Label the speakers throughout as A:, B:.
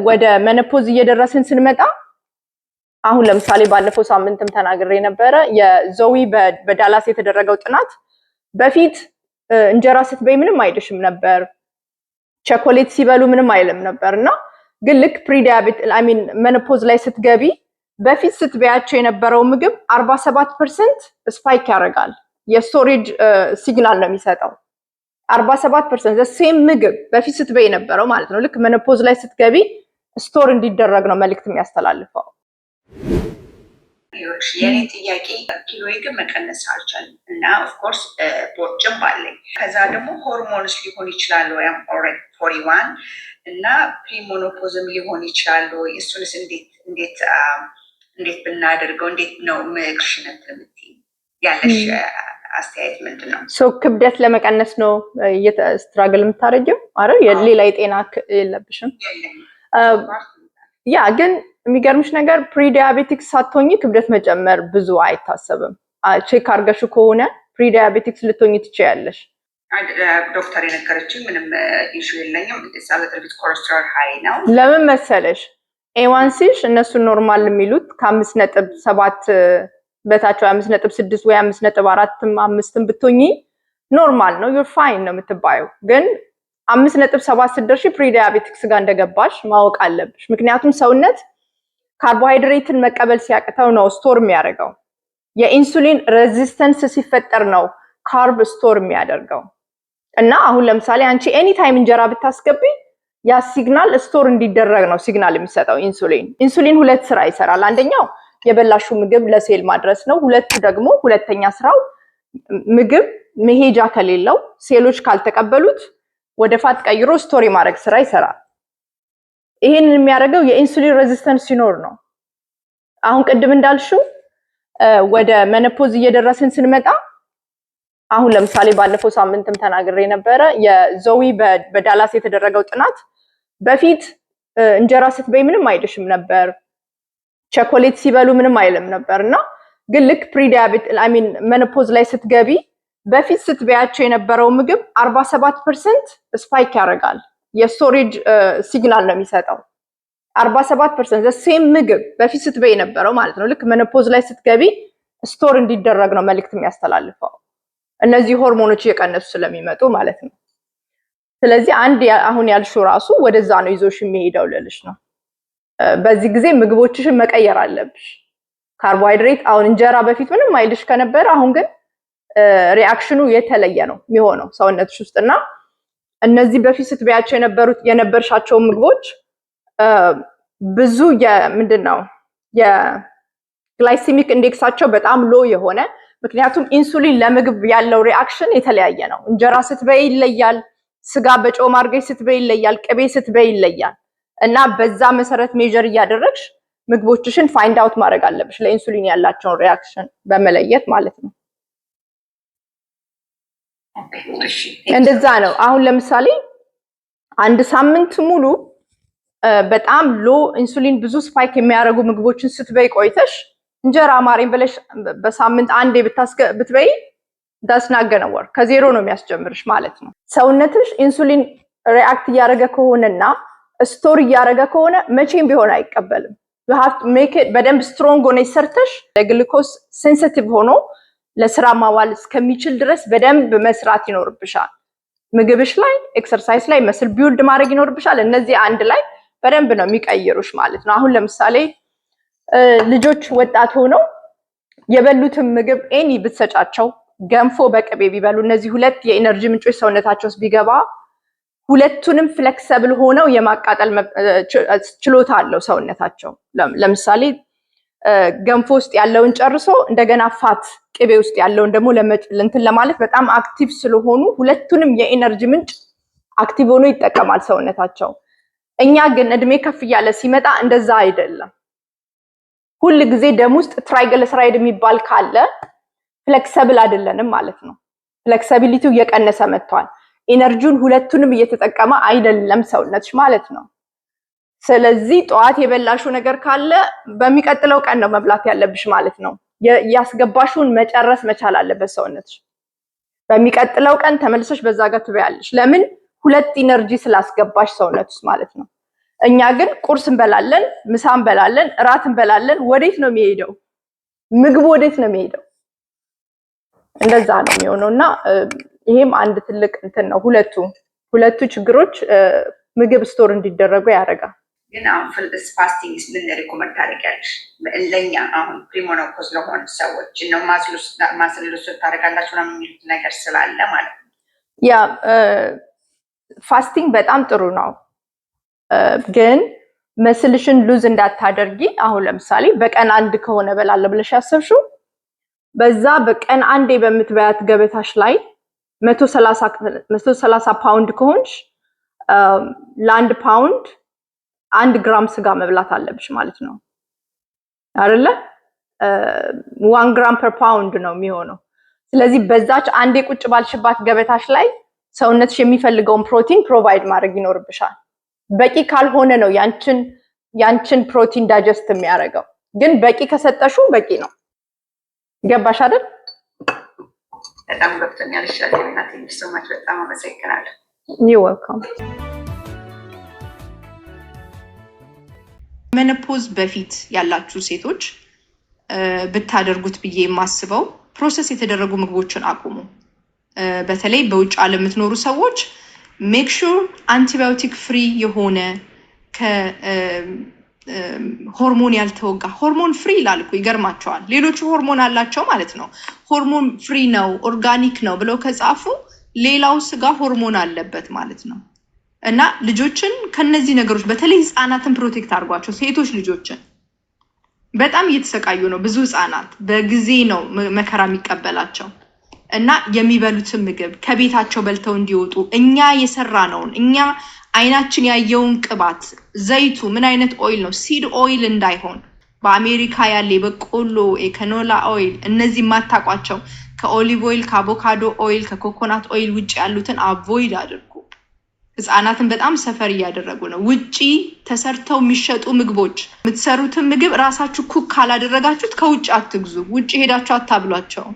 A: ወደ መነፖዝ እየደረስን ስንመጣ አሁን ለምሳሌ ባለፈው ሳምንትም ተናግሬ ነበረ የዞዊ በዳላስ የተደረገው ጥናት በፊት እንጀራ ስትበይ ምንም አይደሽም ነበር ቸኮሌት ሲበሉ ምንም አይልም ነበርና ግን ልክ ፕሪዲያቤቲክ መነፖዝ ላይ ስትገቢ በፊት ስትበያቸው የነበረው ምግብ 47% ስፓይክ ያደርጋል የስቶሬጅ ሲግናል ነው የሚሰጠው 47% ሴም ምግብ በፊት ስትበይ የነበረው ማለት ነው ልክ መነፖዝ ላይ ስትገቢ ስቶር እንዲደረግ ነው መልእክት የሚያስተላልፈው
B: የኔ ጥያቄ ኪሎዬ ግን መቀነስ አልቻልም እና ኦፍኮርስ ቦርጭም አለኝ ከዛ ደግሞ ሆርሞንስ ሊሆን ይችላል ወይ ኦልሬዲ 41 እና ፕሪሞኖፖዝም ሊሆን ይችላል ወይ እሱንስ እንዴት ብናደርገው እንዴት ነው ምክሽነት ለምትይ ያለሽ አስተያየት ምንድነው?
A: ክብደት ለመቀነስ ነው ስትራግል የምታረጀው አይደል የሌላ የጤና የለብሽም ያ ግን የሚገርምሽ ነገር ፕሪዲያቤቲክስ ሳትሆኚ ክብደት መጨመር ብዙ አይታሰብም ቼክ አርገሽ ከሆነ ፕሪዲያቤቲክስ ልትሆኚ ትችያለሽ
B: ዶክተር የነገረችኝ ምንም ኢሹ የለኝም ዲሳለትሪት ኮሌስትሮል ሃይ ነው
A: ለምን መሰለሽ A1Cሽ እነሱ ኖርማል የሚሉት ከ5.7 በታች 5.6 ወይ 5.4 5 ብትሆኚ ኖርማል ነው you're fine ነው የምትባየው ግን 5.7 ስትደርሺ ፕሪዲያቤቲክስ ጋር እንደገባሽ ማወቅ አለብሽ ምክንያቱም ሰውነት ካርቦሃይድሬትን መቀበል ሲያቅተው ነው ስቶር የሚያደርገው የኢንሱሊን ሬዚስተንስ ሲፈጠር ነው ካርብ ስቶር የሚያደርገው እና አሁን ለምሳሌ አንቺ ኤኒ ታይም እንጀራ ብታስገቢ ያ ሲግናል ስቶር እንዲደረግ ነው ሲግናል የሚሰጠው ኢንሱሊን ሁለት ስራ ይሰራል አንደኛው የበላሹ ምግብ ለሴል ማድረስ ነው ሁለተኛ ስራው ምግብ መሄጃ ከሌለው ሴሎች ካልተቀበሉት ወደ ፋት ቀይሮ ስቶሪ ማድረግ ስራ ይሰራል ይሄንን የሚያደርገው የኢንሱሊን ሬዚስተንስ ሲኖር ነው አሁን ቅድም እንዳልሽው ወደ መነፖዝ እየደረስን ስንመጣ አሁን ለምሳሌ ባለፈው ሳምንትም ተናግሬ ነበረ የዞዊ በዳላስ የተደረገው ጥናት በፊት እንጀራ ስትበይ ምንም አይደሽም ነበር ቸኮሌት ሲበሉ ምንም አይልም ነበርና ግን ልክ ፕሪዲያቤቲክ መነፖዝ ላይ ስትገቢ በፊት ስትበያቸው የነበረው ምግብ 47% ስፓይክ ያደርጋል የስቶሬጅ ሲግናል ነው የሚሰጠው 47% ሴም ምግብ በፊት ስትበይ የነበረው ማለት ነው ልክ መነፖዝ ላይ ስትገቢ ስቶር እንዲደረግ ነው መልእክት የሚያስተላልፈው እነዚህ ሆርሞኖች እየቀነሱ ስለሚመጡ ማለት ነው ስለዚህ አንድ አሁን ያልሽው ራሱ ወደዛ ነው ይዞሽ የሚሄደው ልልሽ ነው በዚህ ጊዜ ምግቦችሽን መቀየር አለብሽ ካርቦሃይድሬት አሁን እንጀራ በፊት ምንም አይልሽ ከነበረ አሁን ግን ሪአክሽኑ የተለየ ነው የሚሆነው ሰውነትሽ ውስጥና እነዚህ በፊት ስትበያቸው የነበርሻቸው ምግቦች ብዙ ምንድነው የግላይሲሚክ ኢንዴክሳቸው በጣም ሎ የሆነ ምክንያቱም ኢንሱሊን ለምግብ ያለው ሪአክሽን የተለያየ ነው እንጀራ ስትበይ ይለያል ስጋ በጨው ማርገሽ ስትበይ ይለያል ቅቤ ስትበይ ይለያል እና በዛ መሰረት ሜጀር እያደረግሽ ምግቦችሽን ፋይንድ አውት ማድረግ አለብሽ ለኢንሱሊን ያላቸውን ሪአክሽን በመለየት ማለት ነው እንደዛ ነው አሁን ለምሳሌ አንድ ሳምንት ሙሉ በጣም ሎ ኢንሱሊን ብዙ ስፓይክ የሚያደርጉ ምግቦችን ስትበይ ቆይተሽ እንጀራ ማሪን ብለሽ በሳምንት አንዴ ብትበይ ዳስናገነወር ከዜሮ ነው የሚያስጀምርሽ ማለት ነው ሰውነትሽ ኢንሱሊን ሪአክት ያደረገ ከሆነና ስቶር ያደረገ ከሆነ መቼም ቢሆን አይቀበልም you have to make it በደንብ ስትሮንግ ሆነ ሰርተሽ ለግሉኮስ ሴንሲቲቭ ሆኖ ለስራ ማዋል እስከሚችል ድረስ በደንብ መስራት ይኖርብሻል ምግብሽ ላይ ኤክሰርሳይዝ ላይ መስል ቢልድ ማድረግ ይኖርብሻል እነዚህ አንድ ላይ በደንብ ነው የሚቀይሩሽ ማለት ነው አሁን ለምሳሌ ልጆች ወጣት ሆነው የበሉትን ምግብ ኤኒ ብትሰጫቸው ገንፎ በቅቤ ቢበሉ እነዚህ ሁለት የኢነርጂ ምንጮች ሰውነታቸው ውስጥ ቢገባ ሁለቱንም ፍሌክሲብል ሆነው የማቃጠል ችሎታ አለው ሰውነታቸው ለምሳሌ ገንፎ ውስጥ ያለውን ጨርሶ እንደገና ፋት ቅቤ ውስጥ ያለውን ደግሞ ለእንትን ለማለት በጣም አክቲቭ ስለሆኑ ሁለቱንም የኢነርጂ ምንጭ አክቲቭ ሆኖ ይጠቀማል ሰውነታቸው እኛ ግን እድሜ ከፍ ያለ ሲመጣ እንደዛ አይደለም ሁሉ ጊዜ ደም ውስጥ ትራይግሊሰራይድ የሚባል ካለ ፍሌክሲብል አይደለንም ማለት ነው ፍሌክሲቢሊቲው እየቀነሰ መጥቷል ኢነርጂውን ሁለቱንም እየተጠቀመ አይደለም ሰውነትሽ ማለት ነው ስለዚህ ጧት የበላሽው ነገር ካለ በሚቀጥለው ቀን ነው መብላት ያለብሽ ማለት ነው ያስገባሽውን መጨረስ መቻል አለበት ሰውነትሽ በሚቀጥለው ቀን ተመልሰሽ በዛ ጋር ትበያለሽ ለምን ሁለት ኢነርጂ ስላስገባሽ ሰውነትሽ ማለት ነው እኛ ግን ቁርስ እንበላለን፣ ምሳ እንበላለን፣ እራት እንበላለን። ወዴት ነው የሚሄደው? ምግቡ ወዴት ነው የሚሄደው? እንደዛ ነው የሚሆነው እና ይሄም አንድ ትልቅ እንትን ነው። ሁለቱ ችግሮች ምግብ ስቶር እንዲደረጉ ያደርጋል።
B: ግን አሁን ፋስቲንግ ምን ሪኮመንድ ታደርጊያለሽ? ለእኛ አሁን ፕሪሞኖፖዝ ለሆኑ ሰዎች ነው ማስልሉስ ታደርጋላችሁ ነው የሚሉት ነገር ስላለ ማለት ነው።
A: ያ ፋስቲንግ በጣም ጥሩ ነው፣ ግን መስልሽን ሉዝ እንዳታደርጊ። አሁን ለምሳሌ በቀን አንድ ከሆነ በላለሁ ብለሽ ያሰብሽው በዛ በቀን አንዴ በምትበያት ገበታሽ ላይ 130 ፓውንድ ከሆንሽ ለአንድ ፓውንድ 1 ግራም ስጋ መብላት አለብሽ ማለት ነው አይደለ? 1 ግራም ፐር ፓውንድ ነው የሚሆነው። ስለዚህ በዛች አንዴ ቁጭ ባልሽባት ገበታሽ ላይ ሰውነትሽ የሚፈልገውን ፕሮቲን ፕሮቫይድ ማድረግ ይኖርብሻል። በቂ ካልሆነ ነው ያንቺን ፕሮቲን ዳይጀስት የሚያደርገው። ግን በቂ ከሰጠሽው በቂ ነው። ገባሽ አይደል?
B: በጣም ገብቶኛል። እና ቴንክ ሶ ማች በጣም አመሰግናለሁ።
A: ዩ ዌልካም።
C: ሜኖፖዝ በፊት ያላችሁ ሴቶች ብታደርጉት ብዬ የማስበው ፕሮሰስ የተደረጉ ምግቦችን አቁሙ። በተለይ በውጭ ዓለም የምትኖሩ ሰዎች ሜክ ሹር አንቲባዮቲክ ፍሪ የሆነ ሆርሞን ያልተወጋ ሆርሞን ፍሪ ይላል እኮ ይገርማቸዋል። ሌሎቹ ሆርሞን አላቸው ማለት ነው። ሆርሞን ፍሪ ነው ኦርጋኒክ ነው ብለው ከጻፉ ሌላው ስጋ ሆርሞን አለበት ማለት ነው። እና ልጆችን ከነዚህ ነገሮች በተለይ ህፃናትን ፕሮቴክት አድርጓቸው። ሴቶች ልጆችን በጣም እየተሰቃዩ ነው። ብዙ ህፃናት በጊዜ ነው መከራ የሚቀበላቸው እና የሚበሉትን ምግብ ከቤታቸው በልተው እንዲወጡ እኛ የሰራነውን እኛ አይናችን ያየውን ቅባት ዘይቱ ምን አይነት ኦይል ነው ሲድ ኦይል እንዳይሆን በአሜሪካ ያለ በቆሎ የካኖላ ኦይል እነዚህ ማታቋቸው ከኦሊቭ ኦይል ከአቮካዶ ኦይል ከኮኮናት ኦይል ውጪ ያሉትን አቮይድ አድርጉ። ህፃናትን በጣም ሰፈር እያደረጉ ነው። ውጪ ተሰርተው የሚሸጡ ምግቦች የምትሰሩትን ምግብ ራሳችሁ ኩክ ካላደረጋችሁት ከውጪ አትግዙ። ውጪ ሄዳችሁ አታብሏቸው።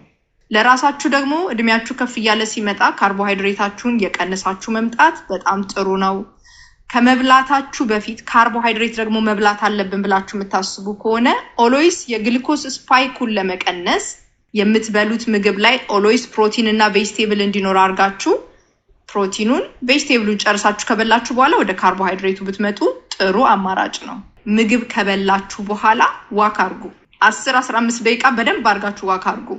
C: ለራሳችሁ ደግሞ እድሜያችሁ ከፍ እያለ ሲመጣ ካርቦሃይድሬታችሁን የቀነሳችሁ መምጣት በጣም ጥሩ ነው። ከመብላታችሁ በፊት ካርቦሃይድሬት ደግሞ መብላት አለብን ብላችሁ የምታስቡ ከሆነ ኦሎይስ የግሉኮስ ስፓይኩን ለመቀነስ የምትበሉት ምግብ ላይ ኦሎይስ ፕሮቲን እና ቬጅቴብል እንዲኖር አድርጋችሁ ፕሮቲኑን ቬጅቴብሉን ጨርሳችሁ ከበላችሁ በኋላ ወደ ካርቦሃይድሬቱ ብትመጡ ጥሩ አማራጭ ነው። ምግብ ከበላችሁ በኋላ ዋክ አድርጉ። 10-15 ደቂቃ በደንብ አድርጋችሁ ዋክ አድርጉ።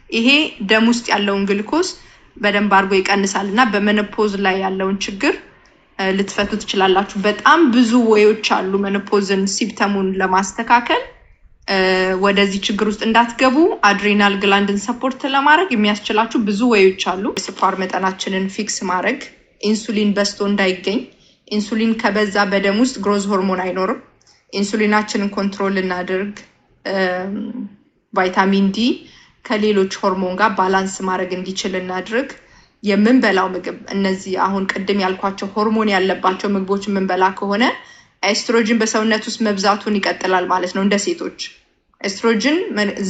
C: ይሄ ደም ውስጥ ያለውን ግሉኮስ በደንብ አድርጎ ይቀንሳል እና በሜኖፖዝ ላይ ያለውን ችግር ልትፈቱ ትችላላችሁ። በጣም ብዙ ወዮች አሉ ሜኖፖዝን ሲምፕተሙን ለማስተካከል። ወደዚህ ችግር ውስጥ እንዳትገቡ አድሬናል ግላንድን ሰፖርት ለማድረግ የሚያስችላችሁ ብዙ ወዮች አሉ። የስኳር መጠናችንን ፊክስ ማድረግ፣ ኢንሱሊን በስቶ እንዳይገኝ። ኢንሱሊን ከበዛ በደም ውስጥ ግሮዝ ሆርሞን አይኖርም። ኢንሱሊናችንን ኮንትሮል እናድርግ። ቫይታሚን ዲ ከሌሎች ሆርሞን ጋር ባላንስ ማድረግ እንዲችል እናድርግ። የምንበላው ምግብ እነዚህ አሁን ቅድም ያልኳቸው ሆርሞን ያለባቸው ምግቦች የምንበላ ከሆነ ኤስትሮጅን በሰውነት ውስጥ መብዛቱን ይቀጥላል ማለት ነው። እንደ ሴቶች ኤስትሮጅን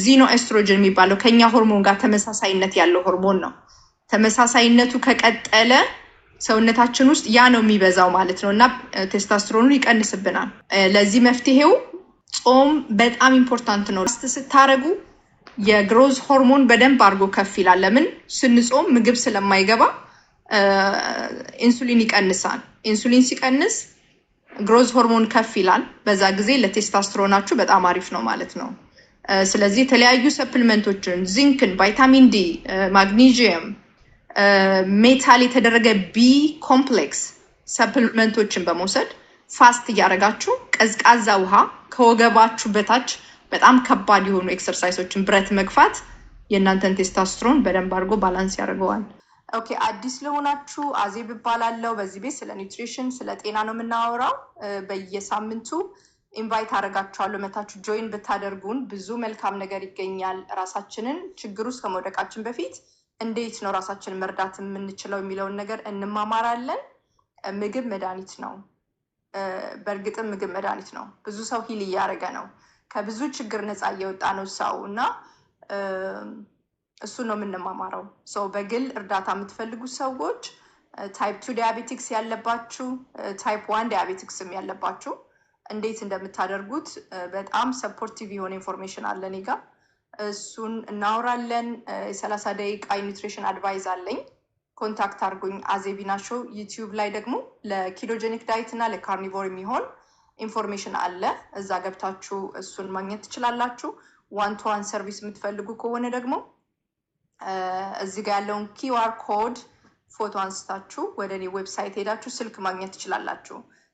C: ዚኖ ኤስትሮጅን የሚባለው ከኛ ሆርሞን ጋር ተመሳሳይነት ያለው ሆርሞን ነው። ተመሳሳይነቱ ከቀጠለ ሰውነታችን ውስጥ ያ ነው የሚበዛው ማለት ነው እና ቴስቶስትሮኑን ይቀንስብናል። ለዚህ መፍትሄው ጾም በጣም ኢምፖርታንት ነው። ስታረጉ የግሮዝ ሆርሞን በደንብ አድርጎ ከፍ ይላል። ለምን? ስንጾም ምግብ ስለማይገባ ኢንሱሊን ይቀንሳል። ኢንሱሊን ሲቀንስ ግሮዝ ሆርሞን ከፍ ይላል። በዛ ጊዜ ለቴስቶስትሮናችሁ በጣም አሪፍ ነው ማለት ነው። ስለዚህ የተለያዩ ሰፕሊመንቶችን ዚንክን፣ ቫይታሚን ዲ፣ ማግኒዥየም፣ ሜታል የተደረገ ቢ ኮምፕሌክስ ሰፕሊመንቶችን በመውሰድ ፋስት እያደረጋችሁ ቀዝቃዛ ውሃ ከወገባችሁ በታች በጣም ከባድ የሆኑ ኤክሰርሳይሶችን ብረት መግፋት የእናንተን ቴስቶስትሮን በደንብ አድርጎ ባላንስ ያደርገዋል። ኦኬ፣ አዲስ ለሆናችሁ አዜብ እባላለሁ። በዚህ ቤት ስለ ኒውትሪሽን ስለ ጤና ነው የምናወራው። በየሳምንቱ ኢንቫይት አደርጋችኋለሁ። መታችሁ ጆይን ብታደርጉን ብዙ መልካም ነገር ይገኛል። ራሳችንን ችግር ውስጥ ከመውደቃችን በፊት እንዴት ነው ራሳችንን መርዳት የምንችለው የሚለውን ነገር እንማማራለን። ምግብ መድኃኒት ነው። በእርግጥም ምግብ መድኃኒት ነው። ብዙ ሰው ሂል እያደረገ ነው። ከብዙ ችግር ነፃ እየወጣ ነው ሰው እና እሱ ነው የምንማማረው። ሰው በግል እርዳታ የምትፈልጉ ሰዎች ታይፕ 2 ዲያቤቲክስ ያለባችሁ፣ ታይፕ 1 ዲያቤቲክስም ያለባችሁ እንዴት እንደምታደርጉት በጣም ሰፖርቲቭ የሆነ ኢንፎርሜሽን አለ እኔ ጋር። እሱን እናወራለን። የ30 ደቂቃ ኒውትሪሽን አድቫይዝ አለኝ። ኮንታክት አድርጉኝ። አዜቢና ሾው ዩቲዩብ ላይ ደግሞ ለኪቶጀኒክ ዳይት እና ለካርኒቮር የሚሆን ኢንፎርሜሽን አለ። እዛ ገብታችሁ እሱን ማግኘት ትችላላችሁ። ዋን ቱ ዋን ሰርቪስ የምትፈልጉ ከሆነ ደግሞ እዚህ ጋር ያለውን ኪውአር ኮድ ፎቶ አንስታችሁ ወደ እኔ ዌብሳይት ሄዳችሁ ስልክ ማግኘት ትችላላችሁ።